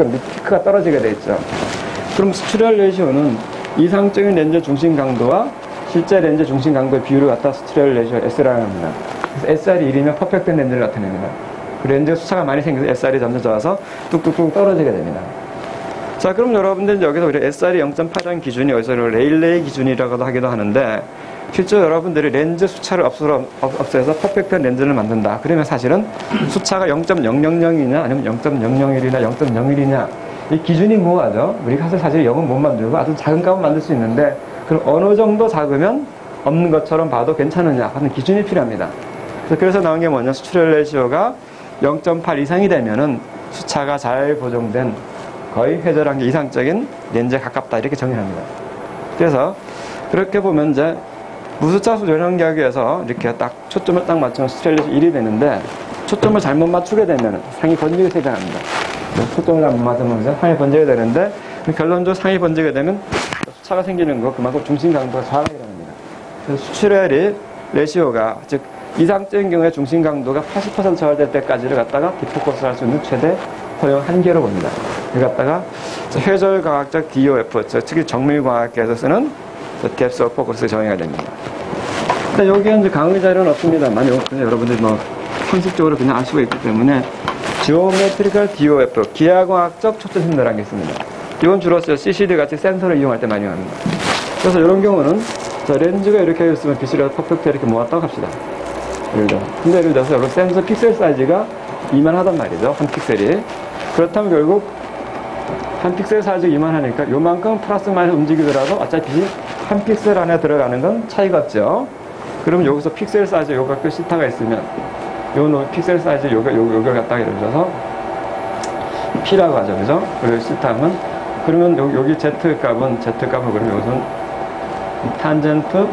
피크가 떨어지게 돼 있죠. 그럼 스트레얼 레이시오는 이상적인 렌즈 중심 강도와 실제 렌즈 중심 강도의 비율을 갖다 스트레얼 레이시오 S라고 합니다. 그래서 SR이 1이면 퍼펙트한 렌즈를 나타냅니다. 그 렌즈 수차가 많이 생겨서 SR이 점점 좋아서 뚝뚝뚝 떨어지게 됩니다. 자, 그럼 여러분들 여기서 우리 SR이 0.8이라는 기준이 여기서 레일레이 기준이라고도 하기도 하는데, 실제 여러분들이 렌즈 수차를 없애서 퍼펙트한 렌즈를 만든다. 그러면 사실은 수차가 0.000이냐 아니면 0.001이나 0.01이냐 이 기준이 뭐하죠? 우리가 사실 0은 못 만들고 아주 작은 값은 만들 수 있는데, 그럼 어느 정도 작으면 없는 것처럼 봐도 괜찮으냐 하는 기준이 필요합니다. 그래서 나온 게 뭐냐, 스트레얼 레이시오가 0.8 이상이 되면은 수차가 잘 보정된 거의 회절한 게 이상적인 렌즈에 가깝다 이렇게 정의합니다. 그래서 그렇게 보면 이제 무수차 수 조정하기 위해서 이렇게 딱 초점을 딱 맞추면 스트레얼 레이시오 1이 되는데, 초점을 잘못 맞추게 되면 상이 번지게 생겨납니다. 초점을 잘못 맞으면 상이 번지게 되는데, 결론적으로 상이 번지게 되면 수차가 생기는 거 그만큼 중심 강도가 저하하게 됩니다. 그래서 스트레얼 레이시오가 즉 이상적인 경우에 중심 강도가 80% 저하될 때까지를 갖다가 디포커스 할 수 있는 최대 허용 한계로 봅니다. 이걸 갖다가 회절과학적 DOF, 특히 정밀과학계에서 쓰는 뎁스 오브 포커스 정의가 됩니다. 근데 여기에 이제 강의 자료는 없습니다만, 여러분들이 뭐 상식적으로 그냥 알 수가 있기 때문에 지오메트리컬 DOF, 기하과학적 초점 힘도라는 게 있습니다. 이건 주로 CCD 같이 센서를 이용할 때 많이 합니다. 그래서 이런 경우는 자, 렌즈가 이렇게 있으면 빛을 퍼펙트 이렇게 모았다고 합시다. 근데 예를 들어서 여기 센서 픽셀 사이즈가 이만하단 말이죠. 한 픽셀이. 그렇다면 결국 한 픽셀 사이즈가 이만하니까 요만큼 플러스 마이너스 움직이더라도 어차피 빛이 한 픽셀 안에 들어가는 건 차이가 없죠. 그럼 여기서 픽셀 사이즈 요가 그 시타가 있으면 요 픽셀 사이즈 요가 갖다가 예를 들어서 P라고 하죠. 그죠? 그리고 시타면 그러면 여기 Z값은 그러면 여기서는 탄젠트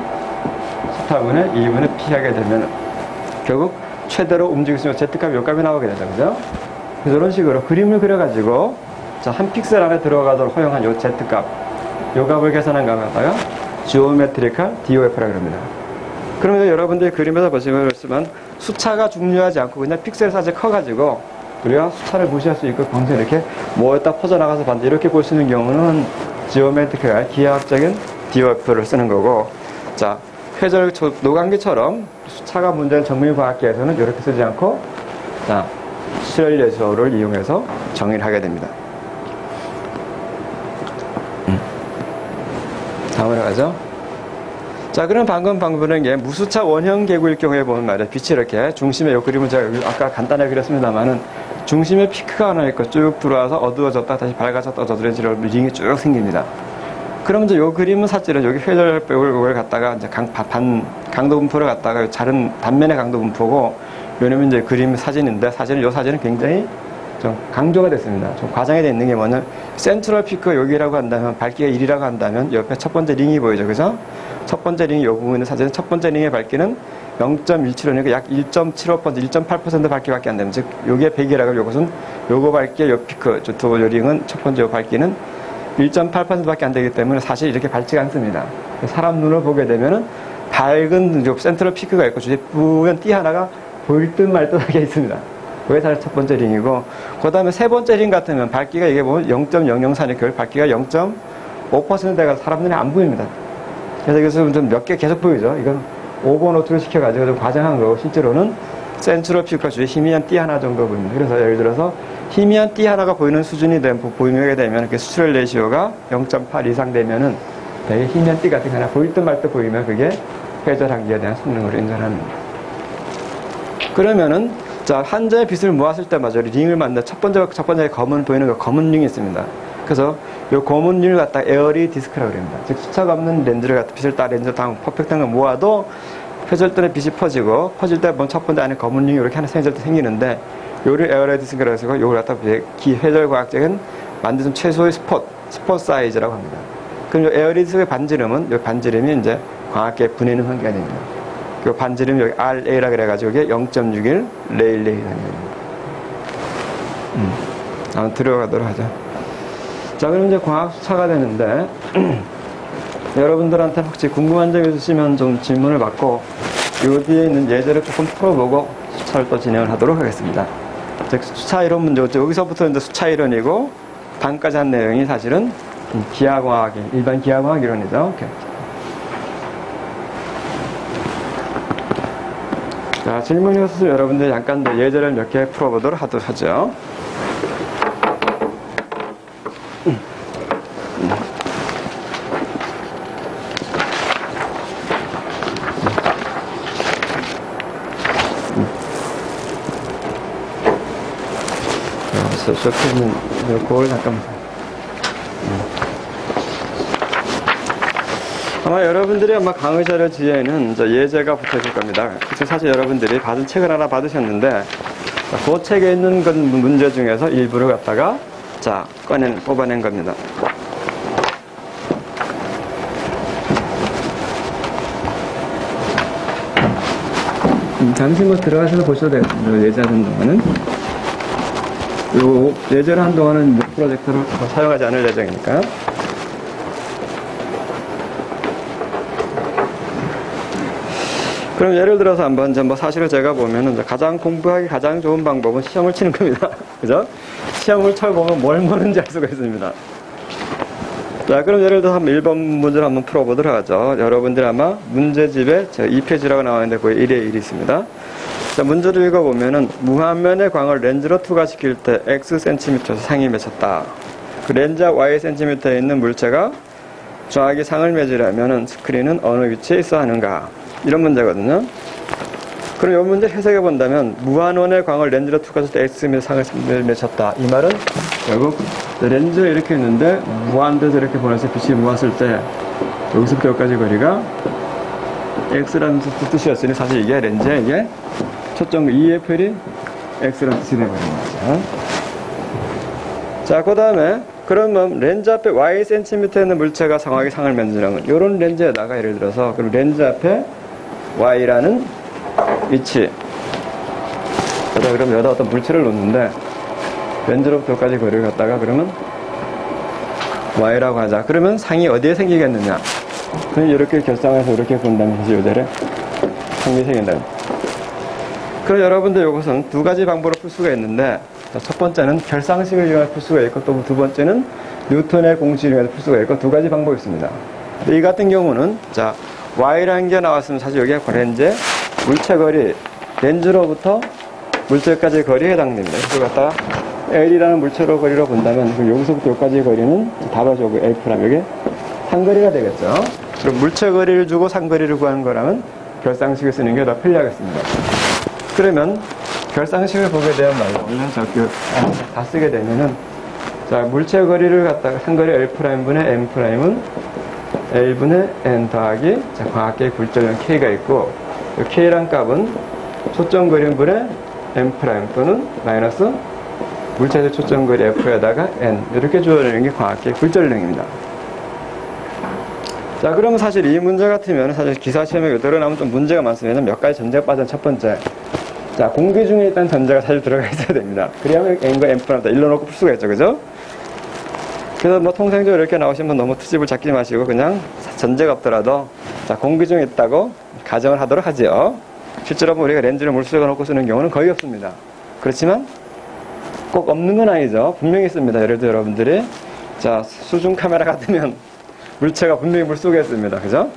시타분의 2분의 P 하게 되면 결국 최대로 움직일 수 있는 Z값이 요 값이 나오게 되죠. 그죠? 그래서 이런 식으로 그림을 그려가지고 자, 한 픽셀 안에 들어가도록 허용한 요 Z값, 요 값을 계산한 값을 갖다가 지오메트리컬 DOF라고 합니다. 그러면 여러분들이 그림에서 보시면 수차가 중요하지 않고 그냥 픽셀 사이즈 커가지고 우리가 수차를 무시할 수 있고 광선이 이렇게 모였다 퍼져나가서 반대 이렇게 볼 수 있는 경우는 지오메트리컬 기하학적인 DOF를 쓰는 거고, 자, 회절 노광기처럼 수차가 문제인 정밀과학계에서는 이렇게 쓰지 않고 자, 스트레얼 레이시오를 이용해서 정의를 하게 됩니다. 다음으로 가죠. 자, 그럼 방금 보는 게 무수차 원형 계구일 경우에 보면 말이야, 빛이 이렇게 중심에 이 그림은 제가 아까 간단하게 그렸습니다만은 중심에 피크가 하나 있고 쭉 들어와서 어두워졌다 다시 밝아졌다 어두워지는 링이 쭉 생깁니다. 그럼 이제 요 그림은 사실은 여기 회절벽을 갖다가 이제 강도 분포를 갖다가 다른 단면의 강도 분포고, 왜냐면 이제 그림 사진인데 사실은 요 사진은 굉장히 좀 강조가 됐습니다. 좀 과장이 되어 있는 게 뭐냐면 센트럴 피크 여기라고 한다면 밝기가 1이라고 한다면 옆에 첫 번째 링이 보이죠. 그죠? 첫 번째 링이 요 부분에 사실은 첫 번째 링의 밝기는 0.17호니까 약 1.75%, 1.8% 밝기밖에 안 됩니다. 즉, 요게 100이라고 요것은 요거 밝기의 요 피크, 요 링은 첫 번째 요 밝기는 1.8%밖에 안 되기 때문에 사실 이렇게 밝지가 않습니다. 사람 눈을 보게 되면은 밝은 센트럴 피크가 있고 주위에 뿌연 띠 하나가 보일 듯 말 듯하게 있습니다. 그게 사실 첫 번째 링이고, 그 다음에 세 번째 링 같으면 밝기가 이게 보면 0.004니까 밝기가 0.5%대가 사람 눈에 안 보입니다. 그래서 여기서 좀 몇 개 계속 보이죠. 이건 오버노트를 시켜가지고 좀 과장한 거고, 실제로는 센트럴 피크가 주위에 희미한 띠 하나 정도 보입니다. 그래서 예를 들어서 희미한 띠 하나가 보이는 수준이 보이게 되면 그 스트레얼 레이시오가 0.8 이상 되면은 되게 희미한 띠 같은 거 하나 보일 듯 말 듯 보이면 그게 회절한기에 대한 성능으로 인정합니다. 그러면은 자, 한 점의 빛을 모았을 때마저 링을 만든 첫 번째 검은 보이는 거 검은 링이 있습니다. 그래서 이 검은 링을 갖다 에어리 디스크라고 합니다. 즉 수차가 없는 렌즈를 갖다 빛을 따 렌즈 다 퍼펙트한 걸 모아도 회절전에 빛이 퍼지고 퍼질 때 첫 번째 안에 검은 링이 이렇게 하나 생길 때 생기는데 요를 에어리 디스크라고 해서 요걸 갖다 기회절과학적인 만드는 최소의 스폿 사이즈라고 합니다. 그럼 요 에어리 디스크의 반지름은 요 반지름이 이제 광학계 분해능 한계가 됩니다. 그 반지름이 여기 RA라 그래가지고 이게 0.61 레일레이라는 겁니다. 한번 들어가도록 하죠. 자, 그럼 이제 광학 수차가 되는데 여러분들한테 혹시 궁금한 점 있으시면 좀 질문을 받고 요 뒤에 있는 예제를 조금 풀어보고 수차를 또 진행을 하도록 하겠습니다. 즉 수차 이론 문제, 여기서부터 이제 수차 이론이고 다음까지 한 내용이 사실은 기하과학의 일반 기하과학 이론이죠. 오케이. 자, 질문이 없어서 여러분들 잠깐 더 예제를 몇 개 풀어보도록 하죠. 쇼트는 그걸 잠깐만. 아마 여러분들이 아마 강의자료 뒤에는 예제가 붙어 있을 겁니다. 그래서 사실 여러분들이 받은 책을 하나 받으셨는데, 그 책에 있는 문제 중에서 일부를 갖다가, 뽑아낸 겁니다. 잠시 들어가셔서 보셔도 되겠습니다. 예제하는 동안은. 요 예제를 한동안은 프로젝터를 사용하지 않을 예정이니까. 그럼 예를 들어서 한번 사실을 제가 보면은 가장 공부하기 가장 좋은 방법은 시험을 치는 겁니다. 그죠? 시험을 쳐보면 뭘 모르는지 알 수가 있습니다. 자, 그럼 예를 들어서 한번 1번 문제를 한번 풀어보도록 하죠. 여러분들 아마 문제집에 2페이지라고 나와있는데 거의 1에 1이 있습니다. 자, 문제를 읽어보면은 무한면의 광을 렌즈로 투과시킬 때 X cm에서 상이 맺혔다. 그 렌즈와 Y cm에 있는 물체가 정확히 상을 맺으려면은 스크린은 어느 위치에 있어야 하는가? 이런 문제거든요. 그럼 이 문제 해석해 본다면 무한원의 광을 렌즈로 투과했을 때 X면에 상을 맺혔다. 이 말은 결국 렌즈에 이렇게 있는데 무한대에서 이렇게 보내서 빛이 모았을 때 여기서부터 여기까지 거리가 X라는 뜻이었으니 사실 이게 렌즈에 이게 초점 EFL이 X라는 뜻이 되버린 거죠. 자, 그 다음에 그러면 렌즈 앞에 Y cm에 있는 물체가 정확히 상을 맺으려면 이런 렌즈에다가 예를 들어서 그럼 렌즈 앞에 Y라는 위치 그럼 여기다 어떤 물체를 놓는데 렌즈로부터 여기까지 거리를 갖다가 그러면 Y라고 하자. 그러면 상이 어디에 생기겠느냐? 그럼 이렇게 결상해서 이렇게 본다면 사실 요대로 상이 생긴다. 그럼 여러분들 이것은 두 가지 방법으로 풀 수가 있는데 첫 번째는 결상식을 이용해 풀 수가 있고 또 두 번째는 뉴턴의 공식을 이용해서 풀 수가 있고 두 가지 방법이 있습니다. 이 같은 경우는 Y라는 게 나왔으면 사실 여기가 렌즈의 물체 거리 렌즈로부터 물체까지 거리에 해당됩니다. 그래서 갖다가 L이라는 물체로 거리로 본다면 여기서부터 여기까지 거리는 답아줘 L' 여기 상거리가 되겠죠. 그럼 물체 거리를 주고 상거리를 구하는 거라면 결상식을 쓰는 게 더 편리하겠습니다. 그러면 결상식을 보게 되면 말이죠. 원래 다 쓰게 되면은 물체 거리를 갖다가 상거리 L'분의 M'은 L분의 N 더하기 광학계의 굴절량 K가 있고 K란 값은 초점거리분의 M' 또는 마이너스 물체의 초점거리 F에다가 N 이렇게 주어지는 게 광학계의 굴절량입니다. 자, 그러면 사실 이 문제 같으면 사실 기사 시험에 이대로 나오면 좀 문제가 많습니다. 몇 가지 전제가 빠진 첫 번째. 자, 공기 중에 일단 전제가 사실 들어가 있어야 됩니다. 그래야만 N과 M'을 다 일러놓고 풀 수가 있죠. 그죠? 그래서 통상적으로 이렇게 나오시면 너무 트집을 잡지 마시고 그냥 전제가 없더라도 공기 중에 있다고 가정을 하도록 하죠. 실제로 우리가 렌즈를 물속에 넣고 쓰는 경우는 거의 없습니다. 그렇지만 꼭 없는 건 아니죠. 분명히 있습니다. 예를 들어 여러분들이 수중 카메라 같으면 물체가 분명히 물속에 있습니다. 그죠?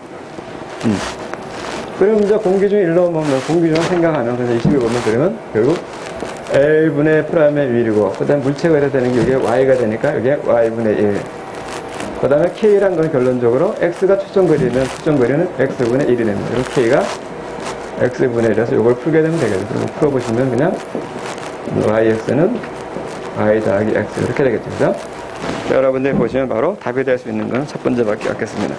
그럼 공기 중에 일러보면 공기 중 생각하면 그래서 이 식을 보면 그러면 결국 L분의 프라임의 1이고 그 다음에 물체가 이래 되는 게 이게 Y가 되니까 이게 Y분의 1 그 다음에 K란 건 결론적으로 X가 초점거리면 초점거리는 X분의 1이 됩니다. 그리고 K가 X분의 1이라서 이걸 풀게 되면 되겠죠. 그리고 풀어보시면 그냥 YX는 Y 더하기 X 이렇게 되겠죠. 그죠? 여러분들이 보시면 바로 답이 될 수 있는 건 첫 번째밖에 없겠습니다.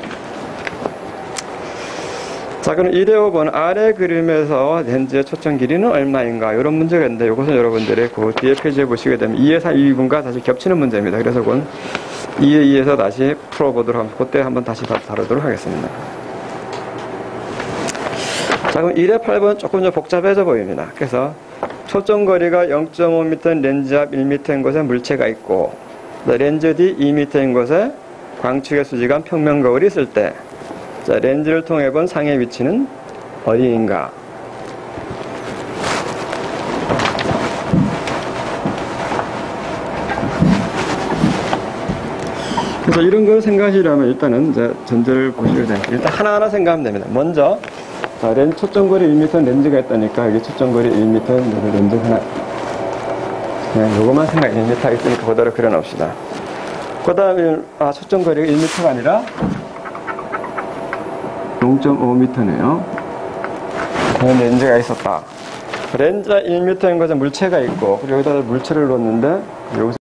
자, 그럼 1의 5번 아래 그림에서 렌즈의 초점 길이는 얼마인가 이런 문제가 있는데 이것은 여러분들이 그 뒤에 페이지에 보시게 되면 2의 2분과 다시 겹치는 문제입니다. 그래서 그건 2의 2에서 다시 풀어보도록 하면 그때 한번 다시 다루도록 하겠습니다. 자, 그럼 1의 8번은 조금 더 복잡해져 보입니다. 그래서 초점 거리가 0.5m 렌즈 앞 1m인 곳에 물체가 있고 렌즈 뒤 2m인 곳에 광축의 수직한 평면 거울이 있을 때 렌즈를 통해 본 상의 위치는 어디인가? 그래서 이런 걸 생각하시려면 일단은 이제 전제를 보셔야 돼요. 일단 하나하나 생각하면 됩니다. 먼저, 자, 초점거리 1m 렌즈가 있다니까, 여기 초점거리 1m 렌즈 하나. 그냥 요것만 생각, 1m 있으니까 그대로 그려 놓읍시다. 그 다음에, 초점거리가 1m가 아니라 0.5m네요. 그런 렌즈가 있었다. 렌즈가 1m인 것은 물체가 있고, 그리고 여기다 물체를 놓았는데, 여기서